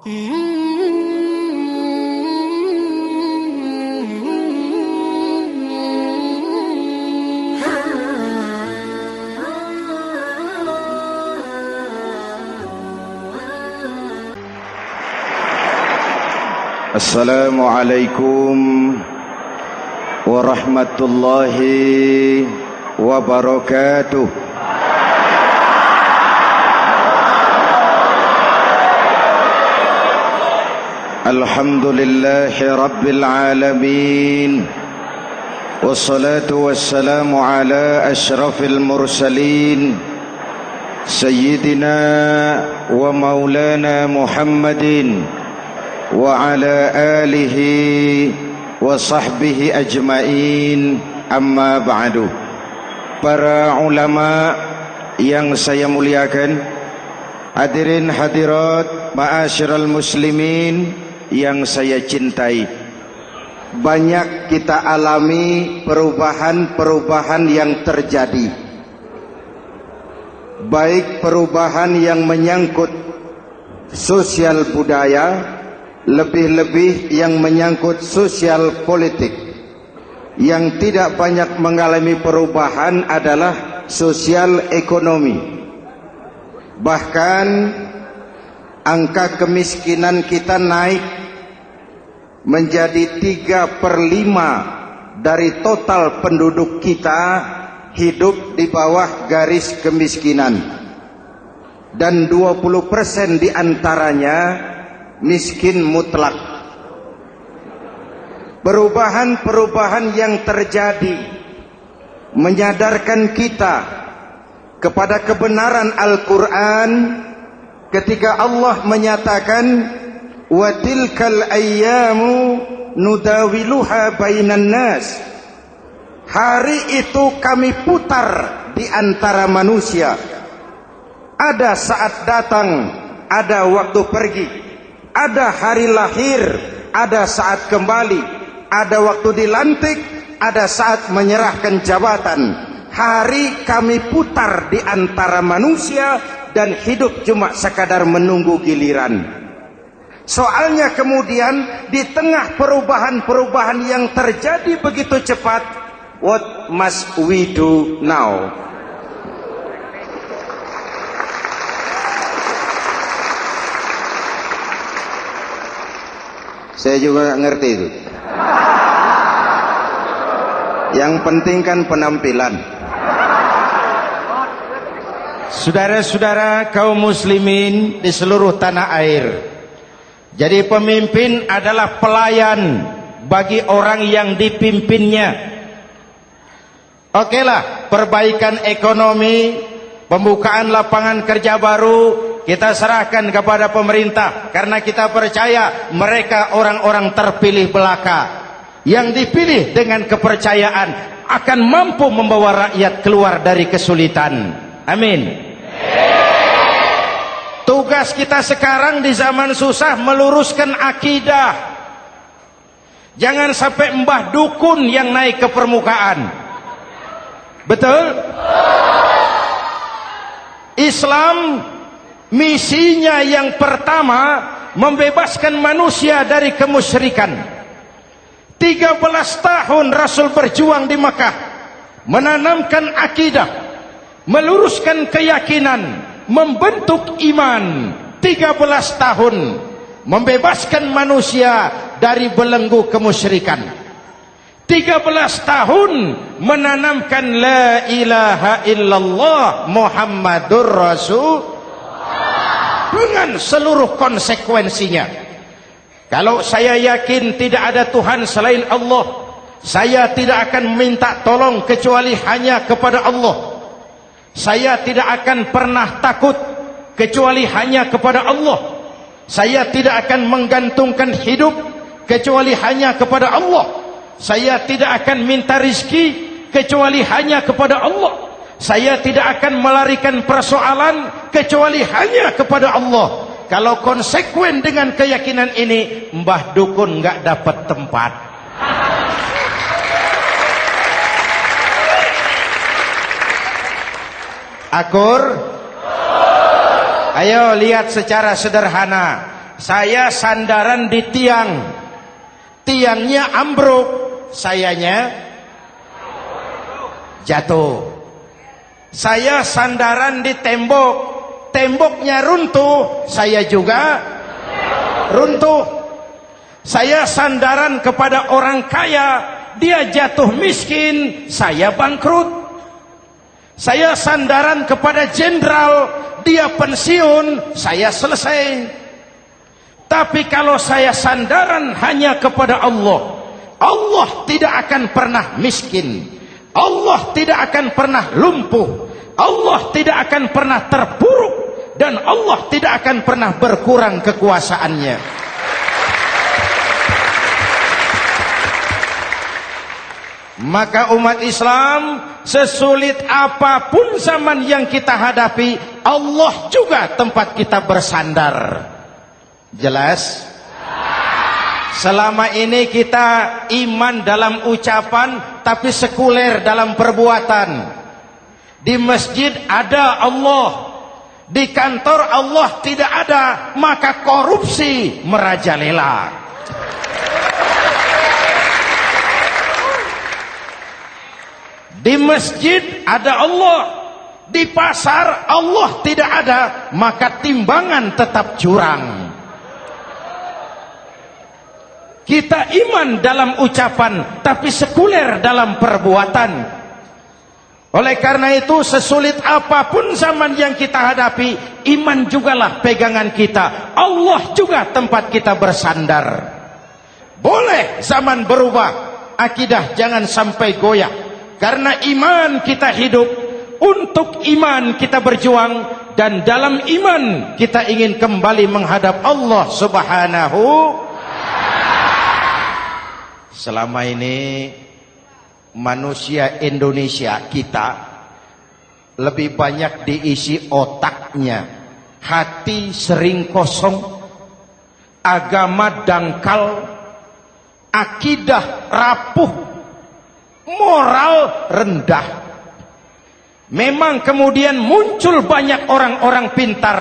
Assalamualaikum warahmatullahi wabarakatuh. Alhamdulillahi rabbil alamin. Wassalatu wassalamu ala asyrafil mursalin Sayyidina wa maulana Muhammadin wa ala alihi wa sahbihi ajmain, amma ba'du. Para ulama yang saya muliakan, hadirin hadirat ma'asyiral muslimin yang saya cintai, banyak kita alami perubahan-perubahan yang terjadi, baik perubahan yang menyangkut sosial budaya, lebih-lebih yang menyangkut sosial politik. Yang tidak banyak mengalami perubahan adalah sosial ekonomi. Bahkan angka kemiskinan kita naik menjadi 3/5 dari total penduduk kita hidup di bawah garis kemiskinan, dan 20% diantaranya miskin mutlak. Perubahan-perubahan yang terjadi menyadarkan kita kepada kebenaran Al-Quran ketika Allah menyatakan wa tilkal ayyamu nudawiluha bainan nas. Hari itu kami putar di antara manusia. Ada saat datang, ada waktu pergi. Ada hari lahir, ada saat kembali, ada waktu dilantik, ada saat menyerahkan jabatan. Hari kami putar di antara manusia dan hidup cuma sekadar menunggu giliran. Soalnya kemudian di tengah perubahan-perubahan yang terjadi begitu cepat, what must we do now? Saya juga nggak ngerti itu. Yang penting kan penampilan. Saudara-saudara kaum muslimin di seluruh tanah air, jadi pemimpin adalah pelayan bagi orang yang dipimpinnya. Okelah, perbaikan ekonomi, pembukaan lapangan kerja baru kita serahkan kepada pemerintah, karena kita percaya mereka orang-orang terpilih belaka yang dipilih dengan kepercayaan akan mampu membawa rakyat keluar dari kesulitan. Amin. Tugas kita sekarang di zaman susah meluruskan akidah. Jangan sampai mbah dukun yang naik ke permukaan. Betul? Islam misinya yang pertama membebaskan manusia dari kemusyrikan. 13 tahun Rasul berjuang di Mekah, menanamkan akidah, meluruskan keyakinan, membentuk iman. 13 tahun membebaskan manusia dari belenggu kemusyrikan. 13 tahun menanamkan la ilaha illallah Muhammadur Rasul dengan seluruh konsekuensinya. Kalau saya yakin tidak ada Tuhan selain Allah, saya tidak akan minta tolong kecuali hanya kepada Allah. Saya tidak akan pernah takut kecuali hanya kepada Allah. Saya tidak akan menggantungkan hidup kecuali hanya kepada Allah. Saya tidak akan minta rizki kecuali hanya kepada Allah. Saya tidak akan melarikan persoalan kecuali hanya kepada Allah. Kalau konsekuen dengan keyakinan ini, mbah dukun nggak dapat tempat. Akur? Ayo lihat secara sederhana. saya sandaran di tiang, tiangnya ambruk, sayanya jatuh. Saya sandaran di tembok, temboknya runtuh, saya juga runtuh. Saya sandaran kepada orang kaya, dia jatuh miskin, saya bangkrut. Saya sandaran kepada jenderal, dia pensiun, saya selesai. Tapi kalau saya sandaran hanya kepada Allah, Allah tidak akan pernah miskin, Allah tidak akan pernah lumpuh, Allah tidak akan pernah terpuruk, dan Allah tidak akan pernah berkurang kekuasaannya. Maka umat Islam, sesulit apapun zaman yang kita hadapi, Allah juga tempat kita bersandar. Jelas? Selama ini kita iman dalam ucapan, tapi sekuler dalam perbuatan. Di masjid ada Allah, di kantor Allah tidak ada, maka korupsi merajalela. Di masjid ada Allah, di pasar Allah tidak ada, maka timbangan tetap curang. Kita iman dalam ucapan, tapi sekuler dalam perbuatan. Oleh karena itu, sesulit apapun zaman yang kita hadapi, iman jugalah pegangan kita, Allah juga tempat kita bersandar. Boleh zaman berubah, akidah jangan sampai goyah. Karena iman kita hidup, untuk iman kita berjuang, dan dalam iman kita ingin kembali menghadap Allah Subhanahu. Selama ini manusia Indonesia kita lebih banyak diisi otaknya, hati sering kosong, agama dangkal, akidah rapuh, moral rendah. Memang kemudian muncul banyak orang-orang pintar,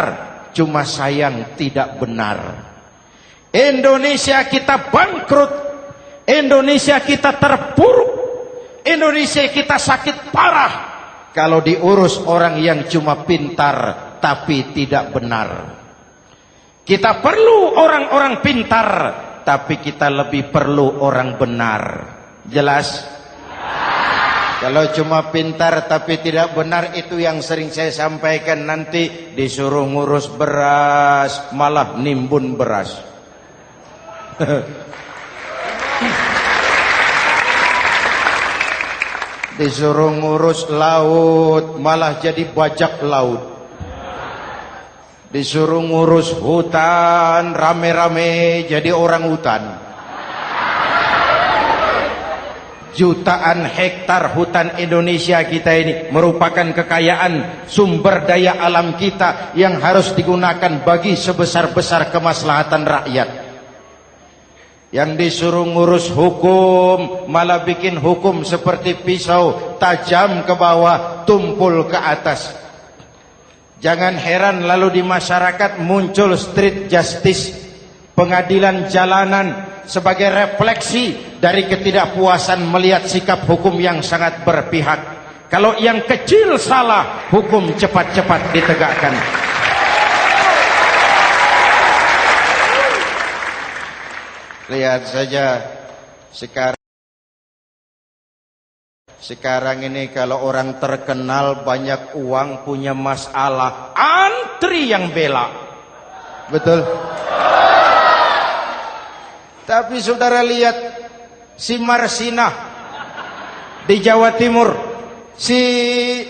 cuma sayang tidak benar. Indonesia kita bangkrut, Indonesia kita terpuruk, Indonesia kita sakit parah kalau diurus orang yang cuma pintar tapi tidak benar. Kita perlu orang-orang pintar, tapi kita lebih perlu orang benar. Jelas? Kalau cuma pintar tapi tidak benar, itu yang sering saya sampaikan, nanti disuruh ngurus beras malah nimbun beras. Disuruh ngurus laut malah jadi bajak laut. Disuruh ngurus hutan rame-rame jadi orang hutan. Jutaan hektar hutan Indonesia kita ini merupakan kekayaan sumber daya alam kita yang harus digunakan bagi sebesar-besar kemaslahatan rakyat. Yang disuruh ngurus hukum malah bikin hukum seperti pisau, tajam ke bawah, tumpul ke atas. Jangan heran lalu di masyarakat muncul street justice, pengadilan jalanan, sebagai refleksi dari ketidakpuasan melihat sikap hukum yang sangat berpihak. Kalau yang kecil salah, hukum cepat-cepat ditegakkan. Lihat saja sekarang ini, kalau orang terkenal banyak uang punya masalah, antri yang bela. Betul? Tapi saudara lihat si Marsinah di Jawa Timur, si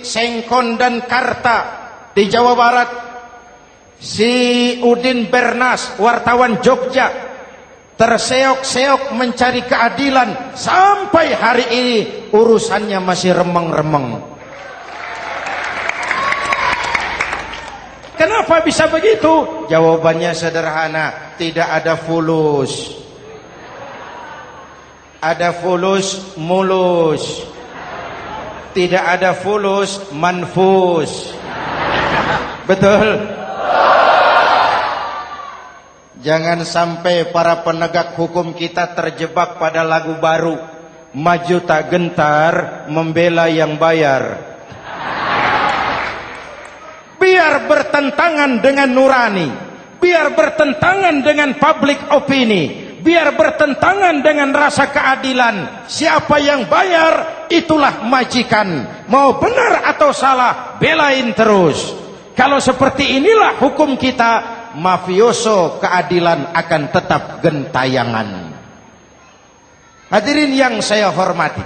Sengkon dan Karta di Jawa Barat, si Udin Bernas wartawan Jogja, terseok-seok mencari keadilan, sampai hari ini urusannya masih remeng-remeng. Kenapa bisa begitu? Jawabannya sederhana, tidak ada fulus. Ada fulus mulus, tidak ada fulus manfus. Betul? Jangan sampai para penegak hukum kita terjebak pada lagu baru, maju tak gentar, membela yang bayar. Biar bertentangan dengan nurani, biar bertentangan dengan public opini, biar bertentangan dengan rasa keadilan. Siapa yang bayar, itulah majikan. Mau benar atau salah, belain terus. Kalau seperti inilah hukum kita, mafioso keadilan akan tetap gentayangan. Hadirin yang saya hormati,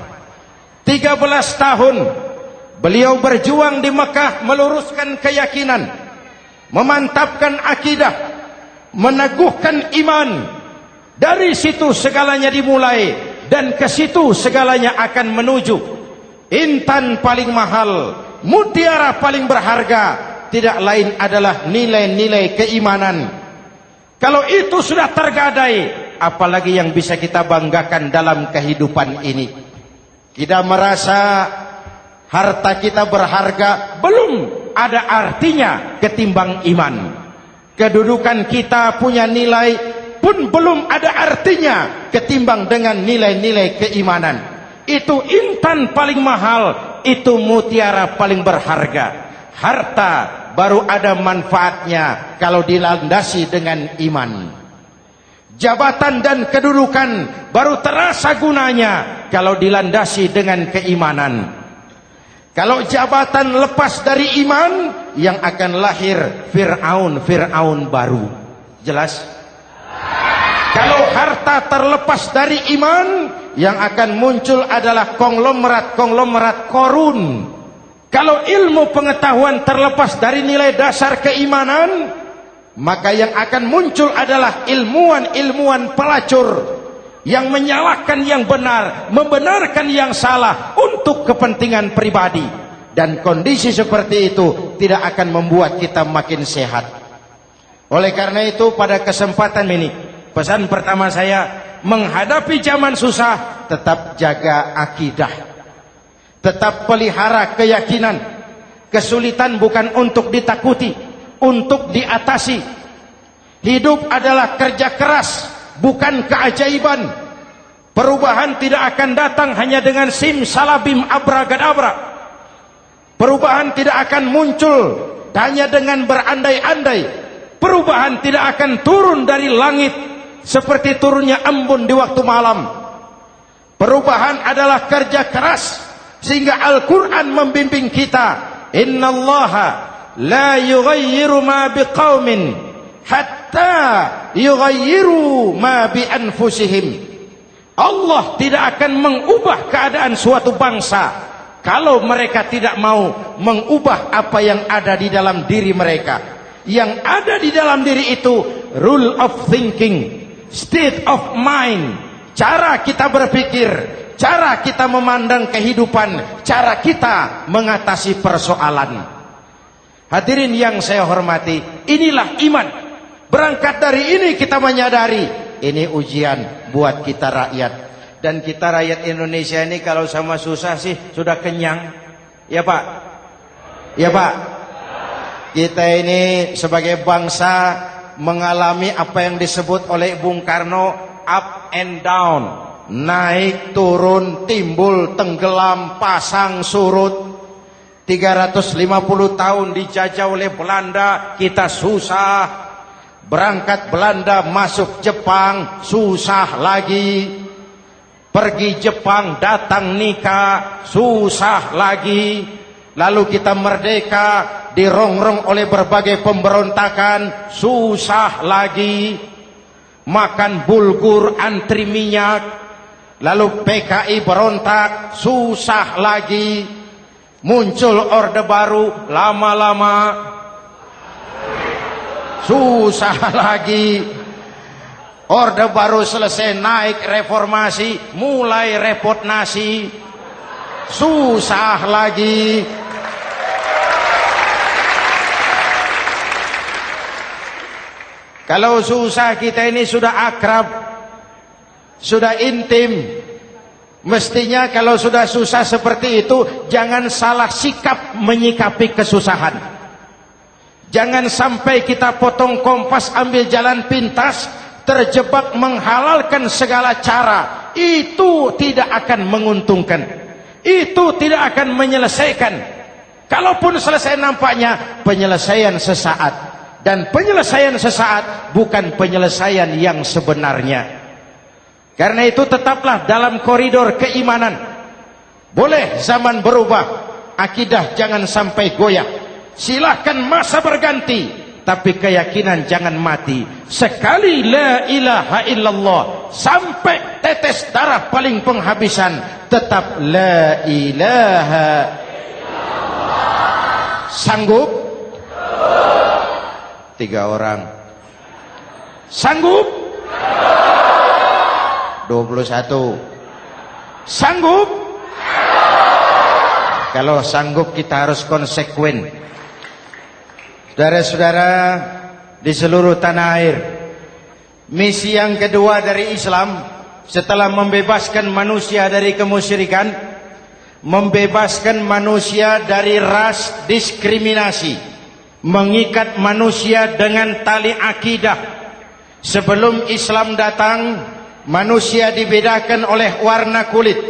13 tahun beliau berjuang di Mekah, meluruskan keyakinan, memantapkan akidah, meneguhkan iman. Dari situ segalanya dimulai, dan ke situ segalanya akan menuju. Intan paling mahal, mutiara paling berharga, tidak lain adalah nilai-nilai keimanan. Kalau itu sudah tergadai, apalagi yang bisa kita banggakan dalam kehidupan ini? Kita merasa harta kita berharga, belum ada artinya ketimbang iman. Kedudukan kita punya nilai pun belum ada artinya ketimbang dengan nilai-nilai keimanan. Itu intan paling mahal, itu mutiara paling berharga. Harta baru ada manfaatnya kalau dilandasi dengan iman. Jabatan dan kedudukan baru terasa gunanya kalau dilandasi dengan keimanan. Kalau jabatan lepas dari iman, yang akan lahir Fir'aun baru. Jelas? Kalau harta terlepas dari iman, yang akan muncul adalah konglomerat Korun. Kalau ilmu pengetahuan terlepas dari nilai dasar keimanan, maka yang akan muncul adalah ilmuwan pelacur yang menyalahkan yang benar, membenarkan yang salah untuk kepentingan pribadi. Dan kondisi seperti itu tidak akan membuat kita makin sehat. Oleh karena itu, pada kesempatan ini, pesan pertama saya, menghadapi zaman susah, tetap jaga akidah. Tetap pelihara keyakinan. Kesulitan bukan untuk ditakuti, untuk diatasi. Hidup adalah kerja keras, bukan keajaiban. Perubahan tidak akan datang hanya dengan simsalabim abragadabra. Perubahan tidak akan muncul hanya dengan berandai-andai. Perubahan tidak akan turun dari langit seperti turunnya embun di waktu malam. Perubahan adalah kerja keras. Sehingga Al-Quran membimbing kita, innallaha la yughayyiru ma biqaumin hatta yughayyiru ma bi anfusihim. Allah tidak akan mengubah keadaan suatu bangsa kalau mereka tidak mau mengubah apa yang ada di dalam diri mereka. Yang ada di dalam diri itu rule of thinking, state of mind, cara kita berpikir, cara kita memandang kehidupan, cara kita mengatasi persoalan. Hadirin yang saya hormati, inilah iman. Berangkat dari ini kita menyadari, ini ujian buat kita rakyat. Dan kita rakyat Indonesia ini kalau sama susah sih sudah kenyang. Ya Pak? Ya Pak? Kita ini sebagai bangsa mengalami apa yang disebut oleh Bung Karno up and down. Naik, turun, timbul, tenggelam, pasang, surut. 350 tahun dijajah oleh Belanda, kita susah. Berangkat Belanda, masuk Jepang, susah lagi. Pergi Jepang, datang nikah, susah lagi. Lalu kita merdeka, dirongrong oleh berbagai pemberontakan, susah lagi. Makan bulgur, antri minyak. Lalu PKI berontak, susah lagi. Muncul orde baru, lama-lama susah lagi. Orde baru selesai, naik reformasi, mulai repot nasi, susah lagi. Kalau susah kita ini sudah akrab, sudah intim. Mestinya kalau sudah susah seperti itu, jangan salah sikap menyikapi kesusahan. Jangan sampai kita potong kompas, ambil jalan pintas, terjebak menghalalkan segala cara. Itu tidak akan menguntungkan, itu tidak akan menyelesaikan. Kalaupun selesai, nampaknya penyelesaian sesaat, dan penyelesaian sesaat bukan penyelesaian yang sebenarnya. Karena itu tetaplah dalam koridor keimanan. Boleh zaman berubah, akidah jangan sampai goyah. Silahkan masa berganti, tapi keyakinan jangan mati. Sekali la ilaha illallah, sampai tetes darah paling penghabisan, tetap la ilaha illallah. Sanggup? 3 orang. Sanggup? 21. Sanggup? Kalau sanggup kita harus konsekuen. Saudara-saudara di seluruh tanah air, misi yang kedua dari Islam setelah membebaskan manusia dari kemusyrikan, membebaskan manusia dari ras diskriminasi, mengikat manusia dengan tali akidah. Sebelum Islam datang, manusia dibedakan oleh warna kulit,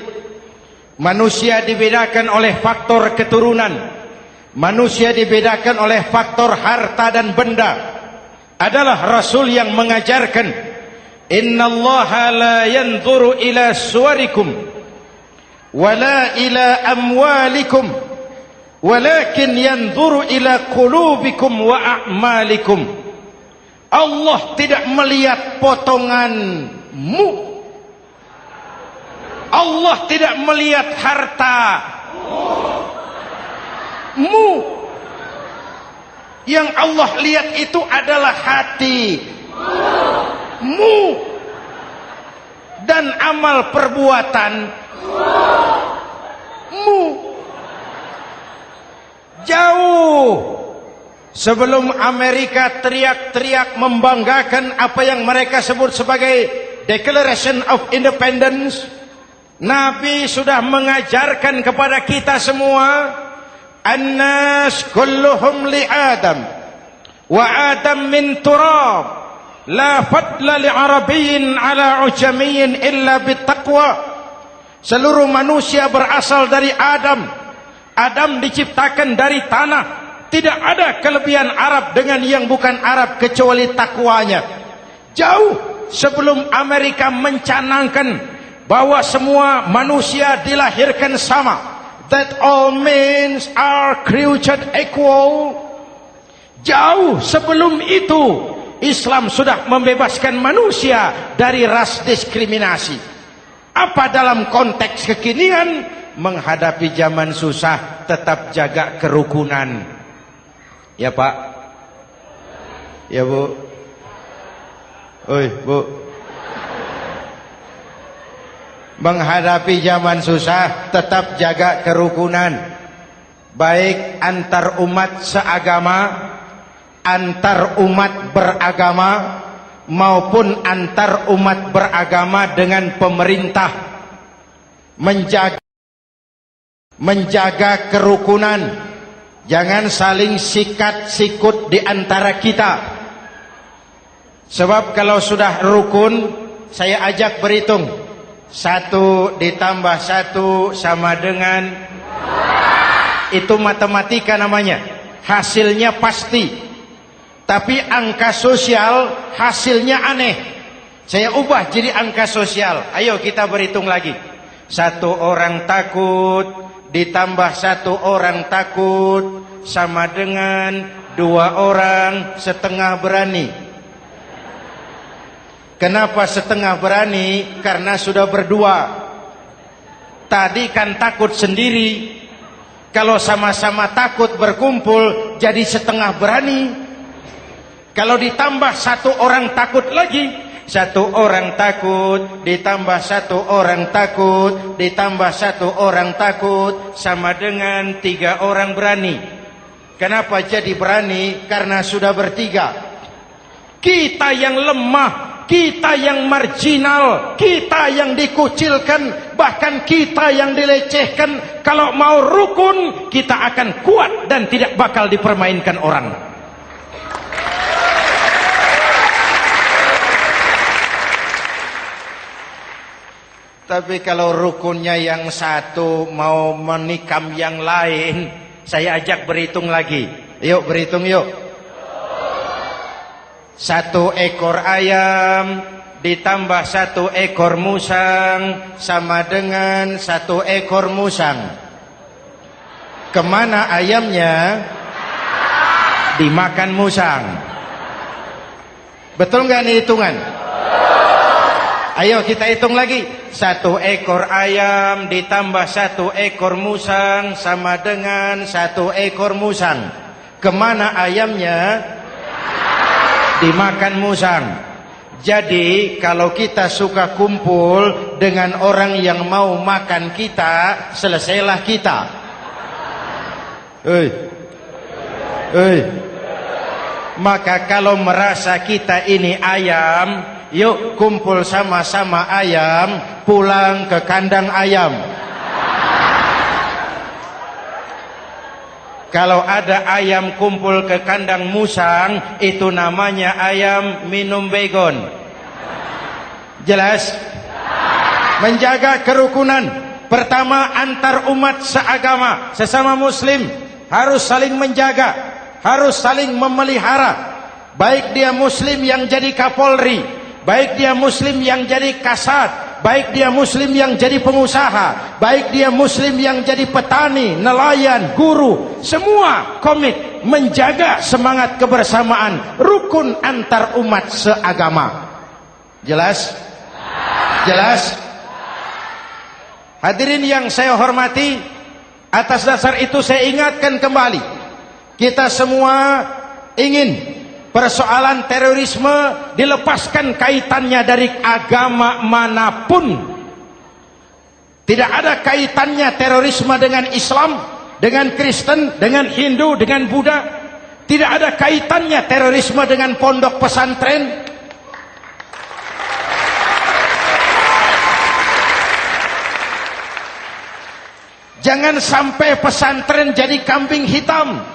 manusia dibedakan oleh faktor keturunan, manusia dibedakan oleh faktor harta dan benda. Adalah Rasul yang mengajarkan, innallaha la yanzuru ila suwarikum wala ila amwalikum walakin yanzuru ila qulubikum wa a'malikum. Allah tidak melihat potonganmu, Allah tidak melihat hartamu. Yang Allah lihat itu adalah hatimu dan amal perbuatanmu. Jauh sebelum Amerika teriak-teriak membanggakan apa yang mereka sebut sebagai Declaration of Independence, Nabi sudah mengajarkan kepada kita semua, An-nas kulluhum li Adam wa Adam min turab, la fadla li Arabiyyin ala ujamiyyin illa bittaqwa. Seluruh manusia berasal dari Adam. Adam diciptakan dari tanah. Tidak ada kelebihan Arab dengan yang bukan Arab kecuali takwanya. Jauh sebelum Amerika mencanangkan bahwa semua manusia dilahirkan sama, that all men are created equal. Jauh sebelum itu Islam sudah membebaskan manusia dari ras diskriminasi. Apa dalam konteks kekinian? Menghadapi zaman susah, tetap jaga kerukunan. Ya Pak, ya Bu, oi Bu. Menghadapi zaman susah, tetap jaga kerukunan, baik antar umat seagama, antar umat beragama, maupun antar umat beragama dengan pemerintah. Menjaga kerukunan. Jangan saling sikat sikut di antara kita. Sebab kalau sudah rukun, saya ajak berhitung. 1 ditambah 1 sama dengan, itu matematika namanya. Hasilnya pasti. Tapi angka sosial hasilnya aneh. Saya ubah jadi angka sosial. Ayo kita berhitung lagi. 1 orang takut ditambah 1 orang takut sama dengan 2 orang setengah berani. Kenapa setengah berani? Karena sudah berdua. Tadi kan takut sendiri. Kalau sama-sama takut berkumpul jadi setengah berani. Kalau ditambah 1 orang takut lagi, 1 orang takut ditambah 1 orang takut ditambah 1 orang takut sama dengan 3 orang berani. Kenapa jadi berani? Karena sudah bertiga. Kita yang lemah, kita yang marginal, kita yang dikucilkan, bahkan kita yang dilecehkan, kalau mau rukun kita akan kuat dan tidak bakal dipermainkan orang. Tapi kalau rukunnya yang satu mau menikam yang lain, saya ajak berhitung lagi. Yuk berhitung yuk. 1 ekor ayam ditambah 1 ekor musang sama dengan 1 ekor musang. Kemana ayamnya? Dimakan musang. Betul nggak nih hitungan? Ayo kita hitung lagi. 1 ekor ayam ditambah 1 ekor musang sama dengan 1 ekor musang. Kemana ayamnya? Dimakan musang. Jadi kalau kita suka kumpul dengan orang yang mau makan kita, selesailah kita. Maka kalau merasa kita ini ayam, yuk kumpul sama-sama ayam, pulang ke kandang ayam. Kalau ada ayam kumpul ke kandang musang, itu namanya ayam minum baygon. Jelas? Menjaga kerukunan. Pertama, antar umat seagama, sesama muslim harus saling menjaga, harus saling memelihara. Baik dia muslim yang jadi kapolri, baik dia muslim yang jadi kasat, baik dia muslim yang jadi pengusaha, baik dia muslim yang jadi petani, nelayan, guru, semua komit menjaga semangat kebersamaan, rukun antar umat seagama. Jelas? Jelas? Hadirin yang saya hormati, atas dasar itu saya ingatkan kembali, kita semua ingin persoalan terorisme dilepaskan kaitannya dari agama manapun. Tidak ada kaitannya terorisme dengan Islam, dengan Kristen, dengan Hindu, dengan Buddha. Tidak ada kaitannya terorisme dengan pondok pesantren. Jangan sampai pesantren jadi kambing hitam.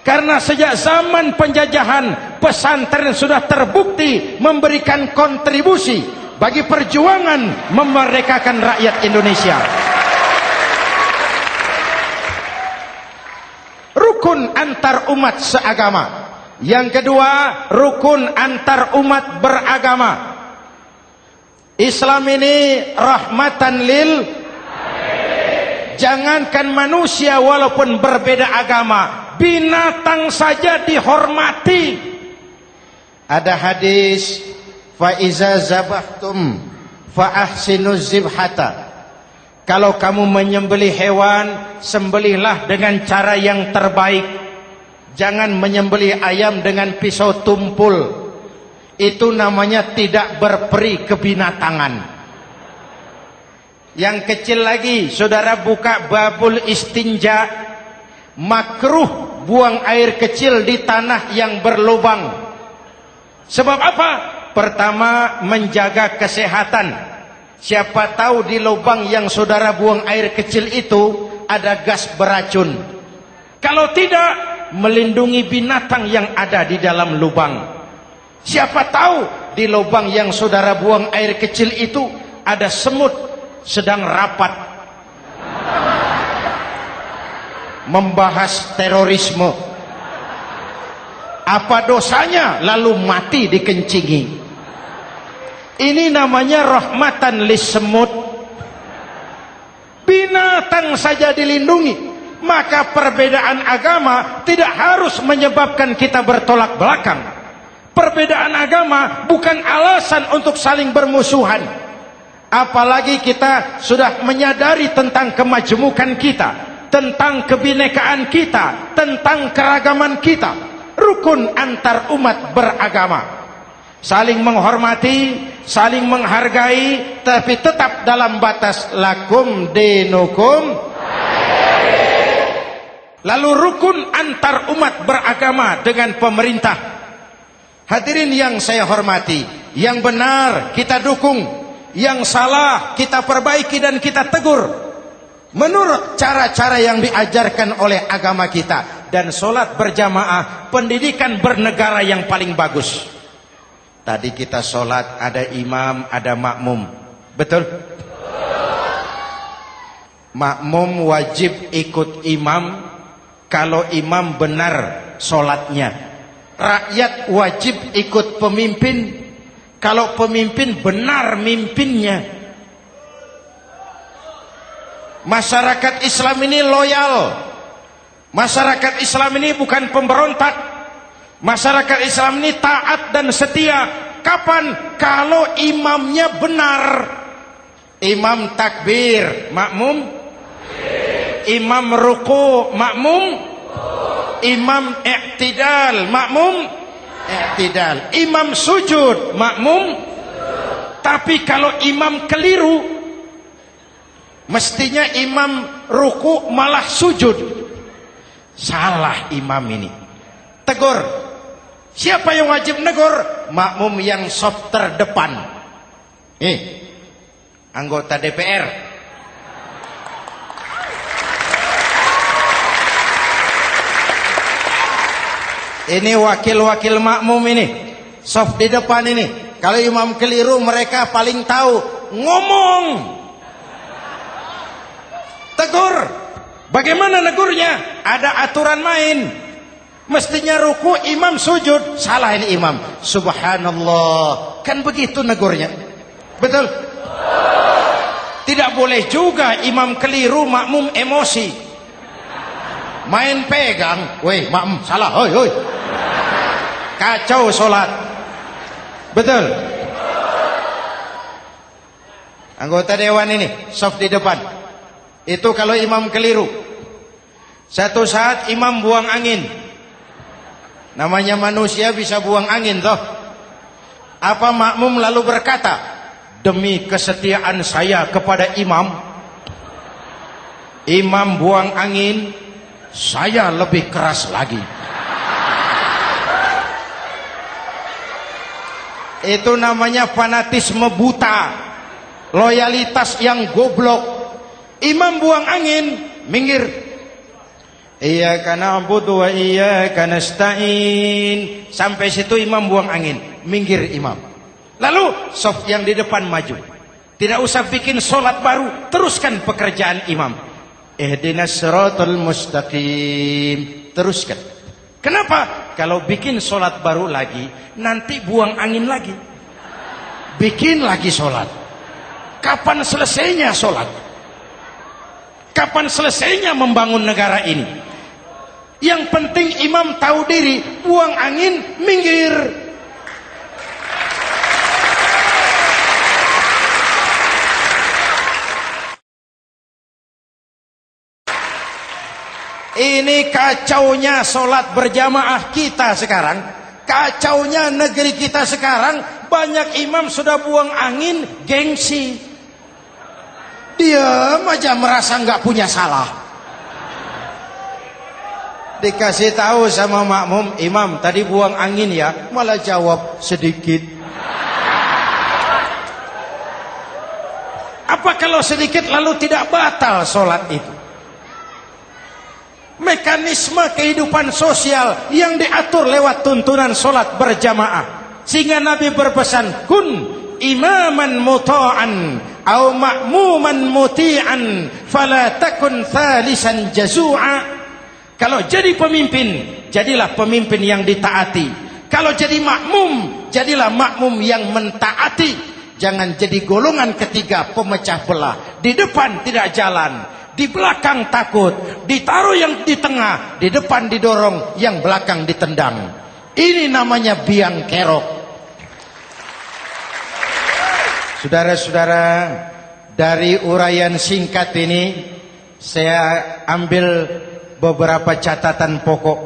Karena sejak zaman penjajahan, pesantren sudah terbukti memberikan kontribusi bagi perjuangan memerdekakan rakyat Indonesia. Rukun antar umat seagama. Yang kedua, rukun antar umat beragama. Islam ini rahmatan lil. Jangankan manusia walaupun berbeda agama, binatang saja dihormati. Ada hadis, fa iza zabahtum fa ahsinuz zibhata. Kalau kamu menyembelih hewan, sembelihlah dengan cara yang terbaik. Jangan menyembelih ayam dengan pisau tumpul. Itu namanya tidak berperi kebinatangan. Yang kecil lagi, saudara buka babul istinja, makruh buang air kecil di tanah yang berlubang. Sebab apa? Pertama, menjaga kesehatan. Siapa tahu di lubang yang saudara buang air kecil itu ada gas beracun. Kalau tidak, melindungi binatang yang ada di dalam lubang. Siapa tahu di lubang yang saudara buang air kecil itu ada semut sedang rapat membahas terorisme. Apa dosanya lalu mati dikencingi? Ini namanya rahmatan lis semut. Binatang saja dilindungi. Maka perbedaan agama tidak harus menyebabkan kita bertolak belakang. Perbedaan agama bukan alasan untuk saling bermusuhan. Apalagi kita sudah menyadari tentang kemajemukan kita, tentang kebinekaan kita, tentang keragaman kita. Rukun antar umat beragama. Saling menghormati, saling menghargai, tapi tetap dalam batas lakum dinukum. Lalu rukun antar umat beragama dengan pemerintah. Hadirin yang saya hormati, yang benar kita dukung, yang salah kita perbaiki dan kita tegur menurut cara-cara yang diajarkan oleh agama kita. Dan sholat berjamaah, pendidikan bernegara yang paling bagus. Tadi kita sholat ada imam, ada makmum, betul? makmum wajib ikut imam kalau imam benar sholatnya. Rakyat wajib ikut pemimpin kalau pemimpin benar mimpinnya. Masyarakat Islam ini loyal. Masyarakat Islam ini bukan pemberontak. Masyarakat Islam ini taat dan setia. Kapan? Kalau imamnya benar. Imam takbir, makmum. Imam ruku, makmum. Imam i'tidal, makmum. I'tidal. Imam sujud, makmum. Tapi kalau imam keliru, mestinya imam ruku malah sujud. Salah imam ini. Tegur. Siapa yang wajib negur? Makmum yang saf terdepan. Anggota DPR. Ini wakil-wakil makmum ini. Saf di depan ini. Kalau imam keliru mereka paling tahu. Ngomong. Tegur. Bagaimana negurnya? Ada aturan main. Mestinya ruku imam sujud. Salah ini imam. Subhanallah. Kan begitu negurnya. Betul? Tidak boleh juga imam keliru makmum emosi. Main pegang. Weh makmum salah. Hoi hoi. Kacau sholat. Betul? Anggota dewan ini saf di depan. Itu kalau imam keliru. Satu saat imam buang angin. Namanya manusia bisa buang angin toh. Apa makmum lalu berkata, demi kesetiaan saya kepada imam, imam buang angin, saya lebih keras lagi. Itu namanya fanatisme buta, loyalitas yang goblok. Imam buang angin, minggir. Iyyaka na'budu wa iyyaka nasta'in. Sampai situ imam buang angin, minggir imam. Lalu saf yang di depan maju. Tidak usah bikin solat baru, teruskan pekerjaan imam. Ihdinas siratal mustaqim. Teruskan. Kenapa? Kalau bikin solat baru lagi, nanti buang angin lagi. Bikin lagi solat. Kapan selesainya solat? Kapan selesainya membangun negara ini? Yang penting imam tahu diri, buang angin, minggir. Ini kacaunya solat berjamaah kita sekarang. Kacaunya negeri kita sekarang. Banyak imam sudah buang angin, gengsi. Diam aja merasa nggak punya salah. Dikasih tahu sama makmum, imam tadi buang angin ya, malah jawab sedikit. Apa kalau sedikit lalu tidak batal sholat itu? Mekanisme kehidupan sosial yang diatur lewat tuntunan sholat berjamaah. Sehingga Nabi berpesan, kun imaman muta'an au ma'muman muti'an fala takun thalisan jazu'a. Kalau jadi pemimpin, jadilah pemimpin yang ditaati. Kalau jadi makmum, jadilah makmum yang mentaati. Jangan jadi golongan ketiga pemecah belah. Di depan tidak jalan, di belakang takut, ditaruh yang di tengah, di depan didorong, yang belakang ditendang. Ini namanya biang kerok. Saudara-saudara, dari uraian singkat ini saya ambil beberapa catatan pokok.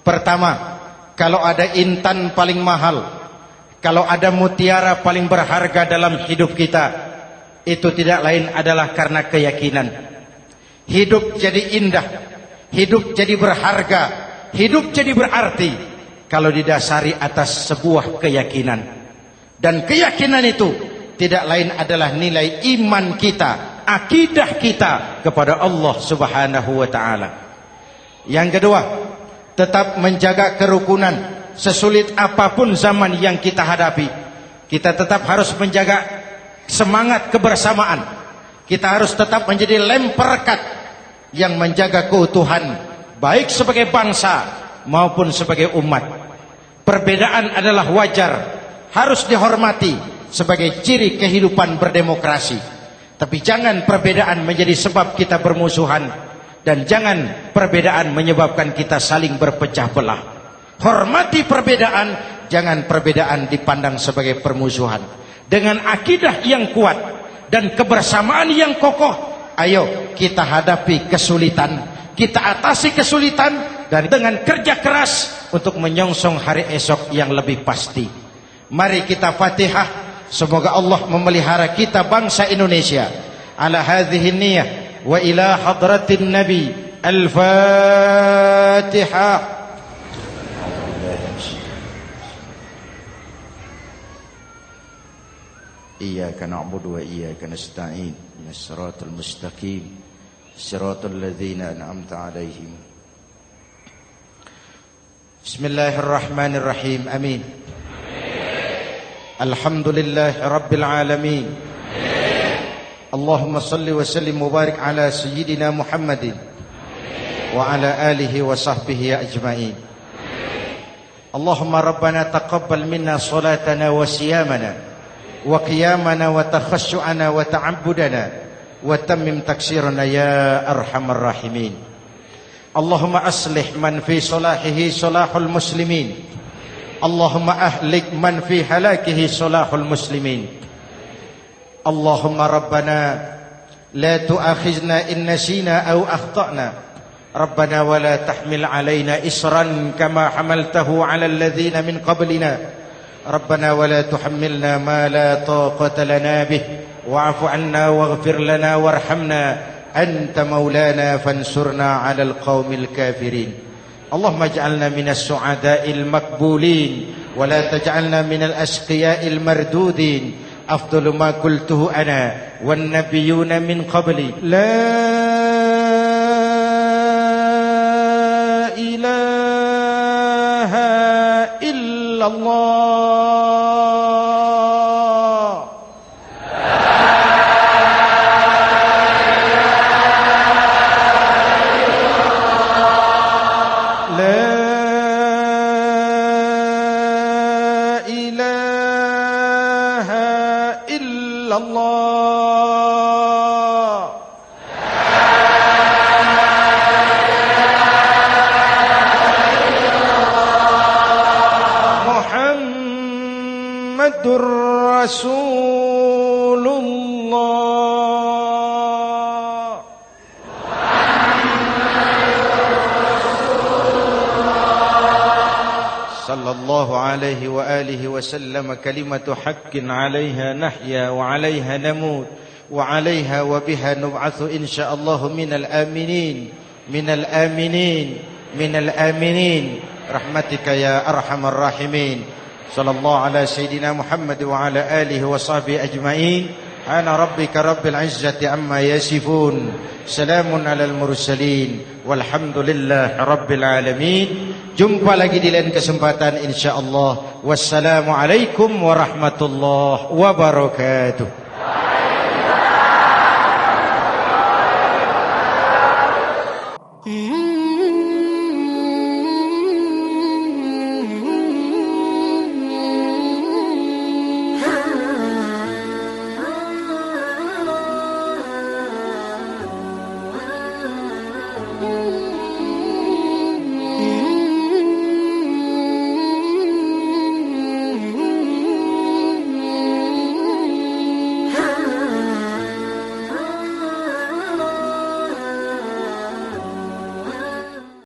Pertama, kalau ada intan paling mahal, kalau ada mutiara paling berharga dalam hidup kita, itu tidak lain adalah karena keyakinan. Hidup jadi indah, hidup jadi berharga, hidup jadi berarti kalau didasari atas sebuah keyakinan. Dan keyakinan itu tidak lain adalah nilai iman kita, akidah kita kepada Allah Subhanahu wa ta'ala. Yang kedua, tetap menjaga kerukunan. Sesulit apapun zaman yang kita hadapi, kita tetap harus menjaga semangat kebersamaan. Kita harus tetap menjadi lem perekat yang menjaga keutuhan, baik sebagai bangsa maupun sebagai umat. Perbedaan adalah wajar, harus dihormati sebagai ciri kehidupan berdemokrasi. Tapi jangan perbedaan menjadi sebab kita bermusuhan, dan jangan perbedaan menyebabkan kita saling berpecah belah. Hormati perbedaan, jangan perbedaan dipandang sebagai permusuhan. Dengan akidah yang kuat dan kebersamaan yang kokoh, ayo kita hadapi kesulitan, kita atasi kesulitan, dan dengan kerja keras untuk menyongsong hari esok yang lebih pasti. Mari kita Fatihah, semoga Allah memelihara kita bangsa Indonesia. Ala hadhihi niyah wa ila hadratin Nabi. Al-Fatihah. Iyyaka na'budu wa iyyaka nasta'in. Ihdinas siratal mustaqim. Siratal ladzina an'amta 'alaihim. Bismillahirrahmanirrahim. Amin. Alhamdulillahi rabbil alamin. Allahumma salli wa sallim mubarak ala sayyidina Muhammadin wa ala alihi wa sahbihi ajma'in. Allahumma rabbana taqabbal minna salatana wa siyamana wa qiyamana wa takhassu'ana wa ta'abbudana wa tammim taksirana ya arhamar rahimin. Allahumma aslih man fi salahihi salahul muslimin. Allahumma ahlik man fi halakihi salahul muslimin. Allahumma rabbana la tu'akhizna in nasina aw akhtana. Rabbana wa la tahmil alaina isran kama hamaltahu ala alladhina min qablina. ربنا ولا تحملنا ما لا طاقة لنا به واعف عنا واغفر لنا وارحمنا أنت مولانا فانصرنا على القوم الكافرين. اللهم اجعلنا من السعداء المقبولين ولا تجعلنا من الأشقياء المردودين. أفضل ما قلته أنا والنبيون من قبلي لا إله إلا الله. Rasulullah. Sallallahu alaihi wa alihi wa sallam. Kalimatu haqqin 'alaiha nahya wa 'alaiha namut wa 'alaiha wa biha nub'atsu insyaallah minal aminin minal aminin minal aminin rahmatika ya arhamar rahimin. Sallallahu ala sayyidina Muhammad wa ala alihi wa sahbihi ajma'in. Ana rabbika rabbil izzati amma yasifun. Salamun alal mursalin. Walhamdulillahi rabbil alamin. Jumpa lagi di lain kesempatan insyaallah. Wassalamualaikum warahmatullahi wabarakatuh. Mm-hmm.